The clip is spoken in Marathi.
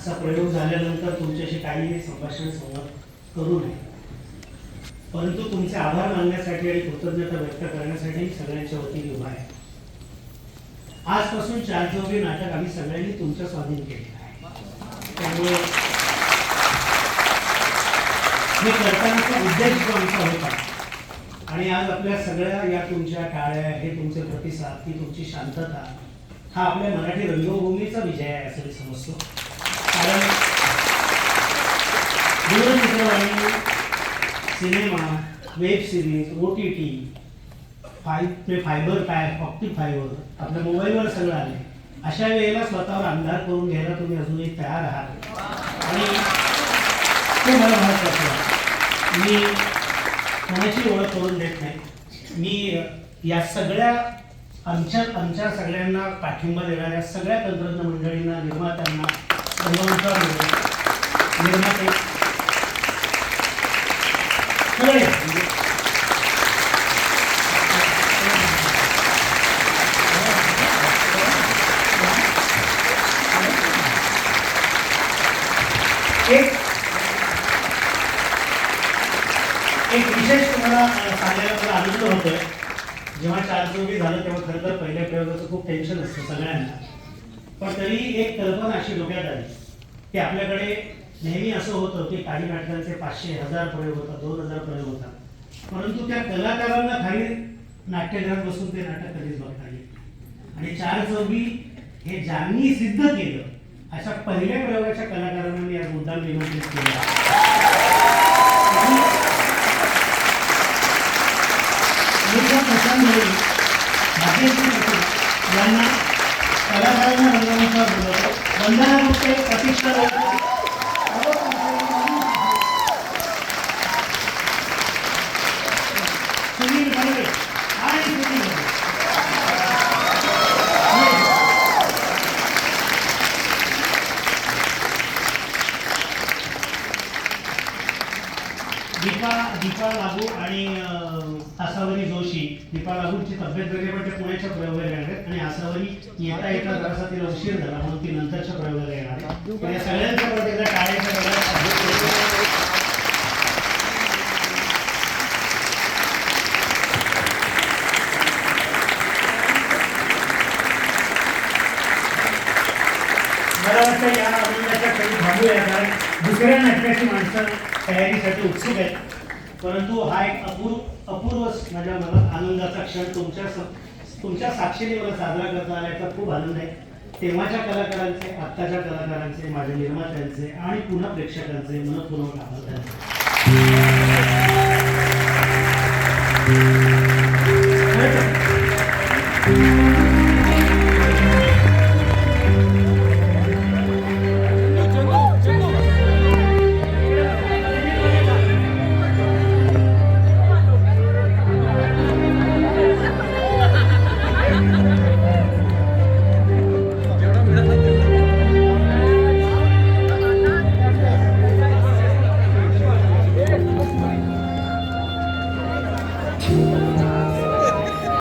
असा प्रयोग झाल्यानंतर तुमच्याशी काही संभाषण संवाद करू नये, परंतु तुमचे आभार मानण्यासाठी आणि कृतज्ञता व्यक्त करण्यासाठी सगळ्यांच्या वतीने उभा आहे. आजपासून चार चौघी नाटक आम्ही सगळ्यांनी तुमच्या स्वाधीन केले आहे. त्यामुळे हे करतानाचा उद्देश जो आमचा होता आणि आज आपल्या सगळ्या या तुमच्या टाळ्या, हे तुमचे प्रतिसाद, ती तुमची शांतता, हा आपल्या मराठी रंगभूमीचा विजय आहे असं मी समजतो. कारण दूरचित्रवाणी, cinema, web series, OTT, fibre pack, optic fibre आपल्या मोबाईलवर सगळं आले. अशा वेळेला स्वतःवर अंधार करून घ्यायला तुम्ही अजूनही तयार आहात आणि ते मला महत्त्वाचं आहे. मी कोणाची ओळख करून देत नाही. मी या सगळ्या आमच्या सगळ्यांना पाठिंबा देणाऱ्या सगळ्या तंत्रज्ञ मंडळींना, निर्मात्यांना, निर्माते सगळे एक विशेष तुम्हाला सांगायला मला आनंद होतोय. जेव्हा चार चौघी झालं तेव्हा खरं तर पहिल्या प्रयोगाचं खूप टेन्शन असतं सगळ्यांना, पण तरी एक कल्पना अशी डोक्यात आली की आपल्याकडे नेहमी असं होतं की काही नाटकांचे 500-1000 प्रयोग होतात, 2000 प्रयोग होतात, परंतु त्या कलाकारांना खाली नाट्यगृहात बसून ते नाटक कधीच बघता येईल. आणि चार चौघी हे ज्यांनी सिद्ध केलं अशा पहिल्या प्रयोगाच्या कलाकारांना मी आज मुद्दाम निमंत्रित केलं. यांना कलाकारांना रंगमंचावर बोलवतो. वंदना गुप्ते, प्रतीक्षा सुनील भांडे आणि सुनील दीपा लागू आणि आसावरी जोशी. दीपा लागूची तब्येत वगैरे पण ते पुण्याच्या प्रयोगाला येणार आहेत आणि आसावरी येता येता जरासा तिला उशीर झाला म्हणून ती नंतरच्या प्रयोगाला येणार आहे. या सगळ्यांच्या प्रत्येक टाळ्याच्या मला वाटतं या आनंदाच्या काही थांबूया, कारण दुसऱ्या नाटकाची माणसं तयारीसाठी उत्सुक आहेत. परंतु हा एक अपूर्व माझ्या मनात आनंदाचा क्षण तुमच्या साक्षीने मला साजरा करता आल्याचा खूप आनंद आहे. तेव्हाच्या कलाकारांचे, आत्ताच्या कलाकारांचे, माझ्या निर्मात्यांचे आणि पुन्हा प्रेक्षकांचे मनपूर्वक आभार.